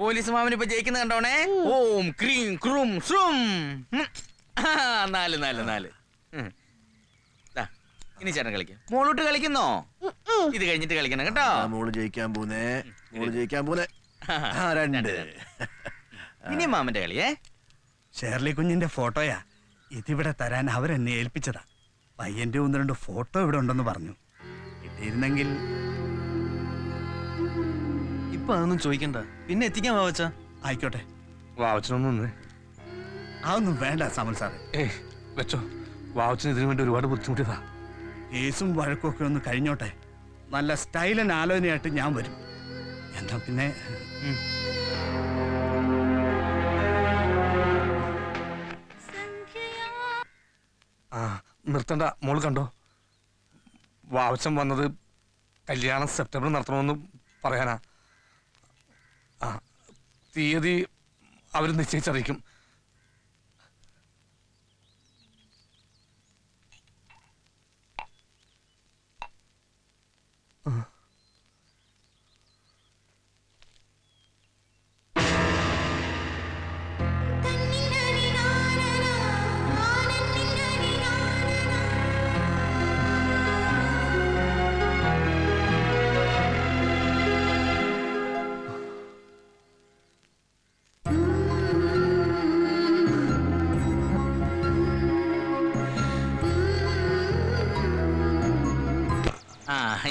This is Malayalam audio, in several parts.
പോലീസ് മാമൻ ഇപ്പൊ ജയിക്കുന്ന കണ്ടോണേ. ഓം ക്രീം ക്രൂം ശ്രും. 4 4 4. ഇനി ചേട്ടൻ കളിക്കാം. മോളോട്ട് കളിക്കുന്നോ? ഇത് കഴിഞ്ഞിട്ട് കളിക്കണം കേട്ടോ. മോള് ജയിക്കാൻ പോന്നേ. ഇനി മാമന്റെ കളിയേ. ഷേർലി കുഞ്ഞിന്റെ ഫോട്ടോയാ ഇതിവിടെ തരാൻ അവരെന്നെ ഏൽപ്പിച്ചതാ. പയ്യന്റെ 1-2 ഫോട്ടോ ഇവിടെ ഉണ്ടെന്ന് പറഞ്ഞു. കിട്ടിയിരുന്നെങ്കിൽ. ഇപ്പൊ അതൊന്നും ചോദിക്കണ്ട, പിന്നെ എത്തിക്കാൻ വാവച്ച. ആയിക്കോട്ടെ, വാവച്ചനൊന്നും അതൊന്നും വേണ്ട സമൽ സാറേ. വെച്ചോ, വാവച്ചന് ഇതിനു വേണ്ടി ഒരുപാട് ബുദ്ധിമുട്ടിയതാ. കേസും വഴക്കൊക്കെ ഒന്ന് കഴിഞ്ഞോട്ടെ. നല്ല സ്റ്റൈലൻ ആലോചനയായിട്ട് ഞാൻ വരും. എന്നാ പിന്നെ നിർത്തണ്ട. മോള് കണ്ടോ, വാവച്ചൻ വന്നത് കല്യാണം സെപ്റ്റംബർ നടത്തണമെന്ന് പറയാനാ. തീയതി അവർ നിശ്ചയിച്ചറിയിക്കും.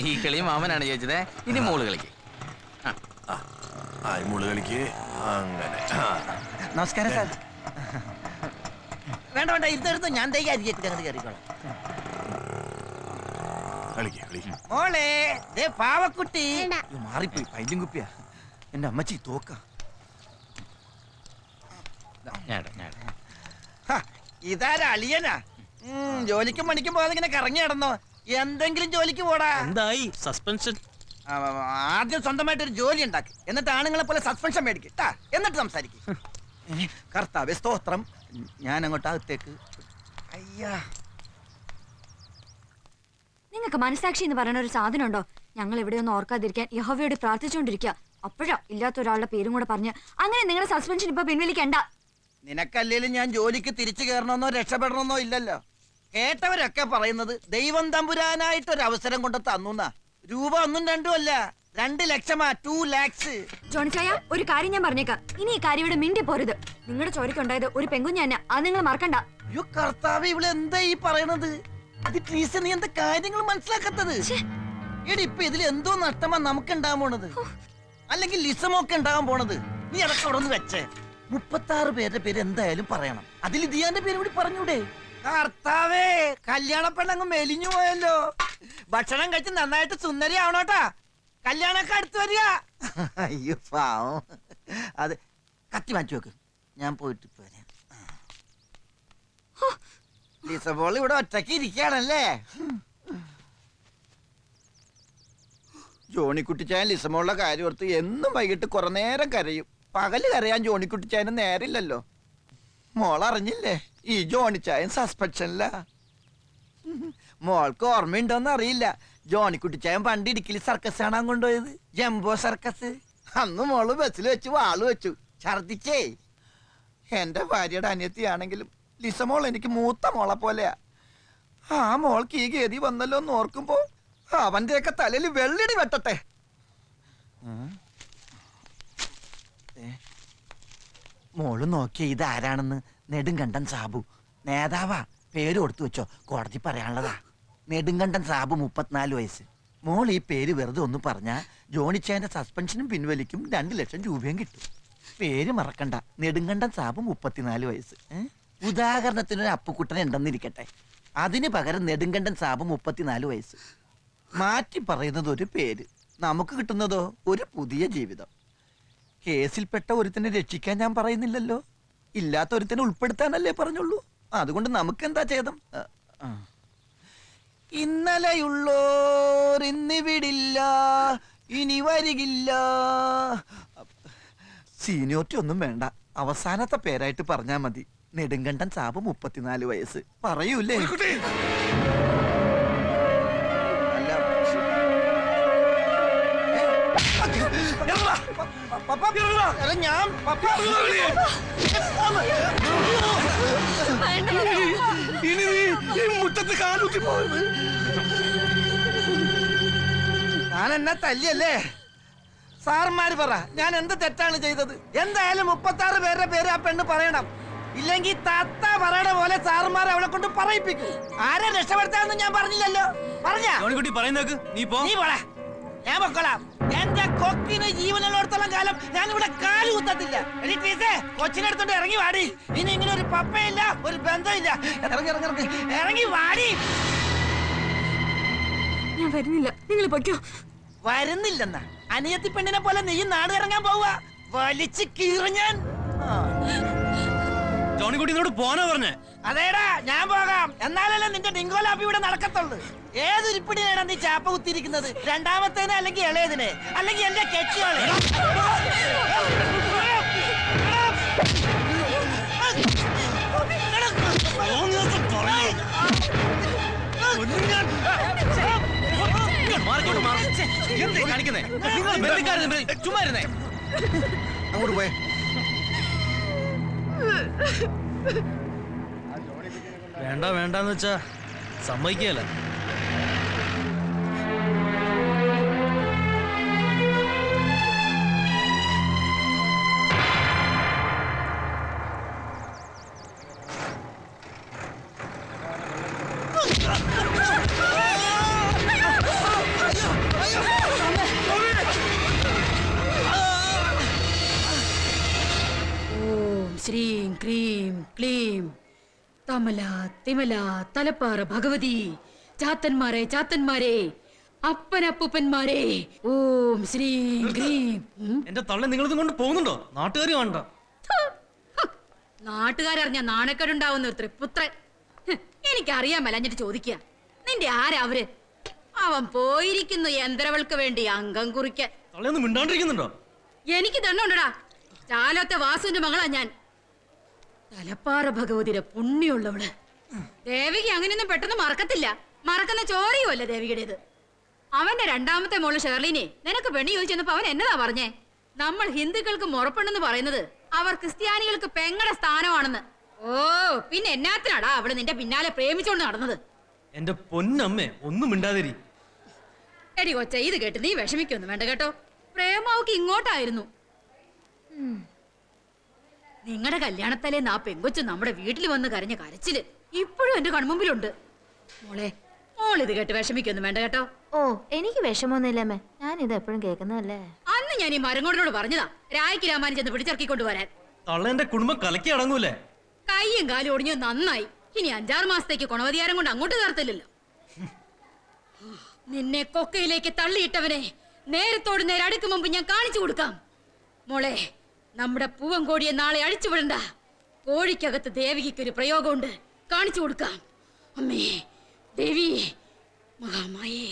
ഈ കളി മാമനാണ് ചോദിച്ചത്. ഇനി മോള് കളിക്ക്. മോള് കളിക്ക്. അങ്ങനെ നമസ്കാരം സാർ. വേണ്ട വേണ്ട, ഇതെടുത്ത് ഞാൻ കയറിക്കോളാം. മോളെ പാവക്കുട്ടി മാറിപ്പോയി. പൈലും കുപ്പിയാ. എന്റെ അമ്മച്ചി തോക്ക. ഇതാരാ അളിയനാ? ജോലിക്കും പണിക്കും പോകാതെ ഇങ്ങനെ കറങ്ങി നടന്നോ? എന്തെങ്കിലും ജോലിക്ക് പോടാ. എന്തായി സസ്പെൻഷൻ? ആദ്യം സ്വന്തമായിട്ടൊരു ജോലി ഉണ്ടാക്കി, എന്നിട്ട് ആണുങ്ങളെ പോലെ സസ്പെൻഷൻ മേടിക്കട്ടാ, എന്നിട്ട് സംസാരിക്കും. കർത്താവേ സ്തോത്രം. ഞാൻ അങ്ങോട്ട് അകത്തേക്ക്. അയ്യാ, നിങ്ങൾക്ക് മനസാക്ഷി എന്ന് പറയുന്ന ഒരു സാധനം ഉണ്ടോ? ഞങ്ങൾ എവിടെയൊന്നും ഓർക്കാതിരിക്കാൻ യഹോവയോട് പ്രാർത്ഥിച്ചുകൊണ്ടിരിക്കുക. അപ്പോഴാ ഇല്ലാത്ത ഒരാളുടെ പേരും കൂടെ പറഞ്ഞ് അങ്ങനെ നിങ്ങളുടെ സസ്പെൻഷൻ ഇപ്പൊ പിൻവലിക്കണ്ട. നിനക്കല്ലേലും ഞാൻ ജോലിക്ക് തിരിച്ചു കയറണമെന്നോ രക്ഷപ്പെടണമെന്നോ ഇല്ലല്ലോ. കേട്ടവരൊക്കെ പറയുന്നത് ദൈവം തമ്പുരാനായിട്ടൊരു അവസരം കൊണ്ട് തന്നുന്നാ. രൂപ 1 2 അല്ല, 2 ലക്ഷമാ. 2 lakhs. ജോണിച്ചായ, ഒരു കാര്യം ഞാൻ പറഞ്ഞേക്കാം. ഇനി ഈ കാര്യം ഇവിടെ മിണ്ടി പോരുത്. നിങ്ങളുടെ ചോരക്കുണ്ടായത് ഒരു പെങ്കുഞ്ഞ തന്നെ, അത് നിങ്ങൾ മറക്കണ്ട. അയ്യോ കർത്താവ്, ഇവിടെ എന്താ ഈ പറയണത്? ഇത് ട്രീസ്, നീ എന്താ കാര്യങ്ങൾ മനസ്സിലാക്കത്തത്? എടി, ഇപ്പൊ ഇതിൽ എന്തോ നഷ്ടമാ നമുക്ക് ഉണ്ടാകാൻ പോണത്, അല്ലെങ്കിൽ ലിസമൊക്കെ ഉണ്ടാകാൻ പോണത്. നീ അതൊക്കെ അവിടെ നിന്ന് വെച്ചേ. 36 പേരുടെ പേര് എന്തായാലും പറയണം. അതിൽ ദിയാന്റെ പേര് കൂടി പറഞ്ഞൂടെ? കർത്താവേ, കല്യാണ പെണ്ണങ്ങ് മെലിഞ്ഞു പോയല്ലോ. ഭക്ഷണം കഴിച്ച് നന്നായിട്ട് സുന്ദരി ആവണോട്ടാ. കല്യാണൊക്കെ അടുത്ത് വരിക. അയ്യോ പാവം. അത് കത്തി മാറ്റി വെക്ക്, ഞാൻ പോയിട്ട് പോരാ. ലിസബോൾ ഇവിടെ ഒറ്റയ്ക്ക് ഇരിക്കുകയാണല്ലേ. ജോണിക്കുട്ടിച്ചായൻ ലിസമോളുടെ കാര്യം ഓർത്ത് എന്നും വൈകിട്ട് കുറെ നേരം കരയും. പകല് കരയാൻ ജോണിക്കുട്ടിച്ചായന് നേരില്ലല്ലോ. മോളറിഞ്ഞില്ലേ, ഈ ജോണിച്ചായൻ സസ്പെൻഷനില്ല. മോൾക്ക് ഓർമ്മയുണ്ടോന്ന് അറിയില്ല. ജോണിക്കുട്ടിച്ചായൻ പണ്ട് ഇടുക്കിയിൽ സർക്കസ് കാണാൻ കൊണ്ടുപോയത്, ജംബോ സർക്കസ്. അന്ന് മോള് ബസ്സിൽ വെച്ച് വാള് വെച്ചു, ഛർദിച്ചേ. എന്റെ ഭാര്യയുടെ അനിയത്തിയാണെങ്കിലും ലിസമോൾ എനിക്ക് മൂത്ത മോളെ പോലെയാ. ആ മോൾക്ക് ഈ ഗതി വന്നല്ലോ എന്ന് ഓർക്കുമ്പോ അവന്റെയൊക്കെ തലയിൽ വെള്ളിടി വെട്ടട്ടെ. മോള് നോക്കിയ ഇതാരാണെന്ന്. നെടുങ്കണ്ടൻ സാബു, നേതാവാ. പേര് കൊടുത്തു വെച്ചോ, കോടതി പറയാനുള്ളതാ. നെടുങ്കണ്ടൻ സാബു, 34 വയസ്സ്. മോൾ ഈ പേര് വെറുതെ ഒന്ന് പറഞ്ഞാ ജോണിച്ചായന്റെ സസ്പെൻഷനും പിൻവലിക്കും, 2 ലക്ഷം രൂപയും കിട്ടും. പേര് മറക്കണ്ട, നെടുങ്കണ്ടൻ സാബു, 34 വയസ്സ്. ഉദാഹരണത്തിനൊരു അപ്പുക്കുട്ടൻ ഉണ്ടെന്നിരിക്കട്ടെ, അതിന് പകരം നെടുങ്കണ്ടൻ സാബു, 34 വയസ്സ്. മാറ്റി പറയുന്നത് ഒരു പേര്, നമുക്ക് കിട്ടുന്നതോ ഒരു പുതിയ ജീവിതം. കേസിൽപ്പെട്ട ഒരുത്തിനെ രക്ഷിക്കാൻ ഞാൻ പറയുന്നില്ലല്ലോ, ഇല്ലാത്ത ഒരുത്തിനെ ഉൾപ്പെടുത്താനല്ലേ പറഞ്ഞുള്ളൂ. അതുകൊണ്ട് നമുക്ക് എന്താ ഛേദം? ഇന്നലെയുള്ളോർ ഇന്നിവിടില്ല, ഇനി വരികില്ല. സീനിയോറിറ്റി ഒന്നും വേണ്ട, അവസാനത്തെ പേരായിട്ട് പറഞ്ഞാ മതി. നെടുങ്കണ്ടൻ സാബ്, 34 വയസ്സ്. പറയൂലേ? ഞാൻ ഇനി നീ ഈ മുറ്റത്ത് കാലുത്തി പോയത് ഞാൻ എന്നെ തല്ലിയല്ലേ? സാറന്മാര് പറ ഞാൻ എന്ത് തെറ്റാണ് ചെയ്തത്? എന്തായാലും 36 പേരുടെ പേര് ആ പെണ്ണ് പറയണം. ഇല്ലെങ്കിൽ തത്ത പറയണ പോലെ സാറുമാരെ അവളെ കൊണ്ട് പറയിപ്പിക്കും. ആരെ രക്ഷപ്പെടുത്താന്ന് ഞാൻ പറഞ്ഞില്ലല്ലോ. പറഞ്ഞ നീ പോടാ, ഞാൻ പൊക്കോളാം. എന്റെ കൊക്കിന് ജീവനുള്ളിടത്തോളം കാലം ഞാൻ ഇവിടെ കാല് കുത്തത്തില്ല. കൊച്ചിനെടുത്തോണ്ട് ഇറങ്ങി വാടി. ഇനി ഇങ്ങനെ ഒരു പപ്പയില്ല, ഒരു ബന്ധമില്ല. ഇറങ്ങി വാടി. ഞാൻ വരുന്നില്ല, നിങ്ങൾ പൊയ്ക്കോ. വരുന്നില്ലെന്ന അനിയത്തി പെണ്ണിനെ പോലെ നീ നാട് ഇറങ്ങാൻ പോവുക. വലിച്ചു കീറിഞ്ഞാൻ. ജോണിക്കുട്ടിനോട് പോനാ പറഞ്ഞേ. അതേടാ, ഞാൻ പോകാം. എന്നാലല്ലേ നിന്റെ ഡിങ്കോലാപ്പി ഇവിടെ നടക്കത്തുള്ളൂ. ഏതൊരിപ്പിടിയാണ് നീ ചാപ്പ കുത്തിയിരിക്കുന്നത്? രണ്ടാമത്തേനെ അല്ലെങ്കിൽ ഇളയതിനെ അല്ലെങ്കിൽ എന്റെ കെട്ടിയോളെ? കാണിക്കുന്നേ ചുമ്മാ ഇരുന്നേ. അങ്ങോട്ട് പോയേ. വേണ്ട വേണ്ടെന്ന് വെച്ചാ സമ്മതിക്കല. ശ്രീം ക്രീം ക്ലീം തമല തിമല തലപ്പാറ ഭഗവതി ചാത്തന്മാരെ ചാത്തന്മാരെ അപ്പനപ്പൂപ്പന്മാരെ ഓം ശ്രീം ക്രീം. എന്റെ തള്ളെ നിങ്ങളിതും കൊണ്ട് പോകുന്നുണ്ടോ? നാട്ടുകാർ വേണ്ട. നാട്ടുകാരറിഞ്ഞ നാണക്കേടുണ്ടാവുന്ന ഒരു തൃപ്പുത്രൻ. എനിക്കറിയാൻ മേലഞ്ഞിട്ട് ചോദിക്കുക, നിന്റെ ആരാ അവര്? അവൻ പോയിരിക്കുന്നു യന്ത്രവൾക്ക് വേണ്ടി അംഗം കുറിക്കാൻ. തള്ളയൊന്നും മിണ്ടാണ്ടിരിക്കുന്നുണ്ടോ? എനിക്ക് ദണ്ണുണ്ടടാ. ചാലത്തെ വാസുവിന്റെ മകളാ ഞാൻ. തലപ്പാറ ഭഗവതിയുടെ പുണ്യമുള്ളവള്. ദേവിക അങ്ങനെയൊന്നും പെട്ടെന്ന് മറക്കത്തില്ല. മറക്കുന്ന ചോരയുമല്ല ദേവികയുടേത്. അവന്റെ രണ്ടാമത്തെ മോള് ഷെർലിനെ നിനക്ക് പെണ്ണി ചോദിച്ചെന്നപ്പോ അവൻ എന്നതാ പറഞ്ഞേ? നമ്മൾ ഹിന്ദുക്കൾക്ക് മുറപ്പെണ്ണെന്ന് പറയുന്നത് അവർ ക്രിസ്ത്യാനികൾക്ക് പെങ്ങടെ സ്ഥാനമാണെന്ന്. ഓ, പിന്നെ എന്നാത്തിനാടാ അവള് നിന്റെ പിന്നാലെ പ്രേമിച്ചോണ്ട് നടന്നത്? എന്റെ പൊന്നമ്മേ, ഒന്നും മിണ്ടാതിരി. എടി കൊച്ച, ഇത് കേട്ട് നീ വിഷമിക്കൊന്നും വേണ്ട കേട്ടോ. പ്രേമാവക്ക് ഇങ്ങോട്ടായിരുന്നു. നിങ്ങളുടെ കല്യാണത്തലേന്ന് ആ പെങ്കൊച്ച് നമ്മുടെ വീട്ടിൽ വന്ന് കരഞ്ഞ കരച്ചില് ഇപ്പോഴും എന്റെ കൺമുമ്പിലുണ്ട്. മോളെ, മോളിത് കേട്ട് വിഷമിക്കൊന്നും വേണ്ട കേട്ടോ. ഓ, എനിക്ക് വിഷമൊന്നുമില്ലമ്മേ, ഞാൻ ഇത് എപ്പോഴും കേൾക്കുന്നതല്ലേ. അന്ന് ഞാൻ ഈ മരങ്ങോടിനോട് പറഞ്ഞതാ രായ്ക്ക് രാമാനും ചെന്ന് പിടിച്ചിറക്കിക്കൊണ്ടുവരാൻ. തള്ള എന്റെ കുടുംബം കലക്കി അടങ്ങൂലേ? കയ്യും കാലും ഒടിഞ്ഞു നന്നായി. ഇനി 5-6 മാസത്തേക്ക് കുണവതിയാരം കൊണ്ട് അങ്ങോട്ട് കയറത്തില്ലല്ലോ. നിന്നെ കൊക്കയിലേക്ക് തള്ളിയിട്ടവനെ നേരത്തോട് നേരെ അടുക്കും മുമ്പ് ഞാൻ കാണിച്ചു കൊടുക്കാം. മോളെ, നമ്മുടെ പൂവൻ കോഴിയെ നാളെ അഴിച്ചുവിടണ്ട. കോഴിക്കകത്ത് ദേവിക്കൊരു പ്രയോഗമുണ്ട്, കാണിച്ചു കൊടുക്കാം. അമ്മേ ദേവി മഹാമായേ.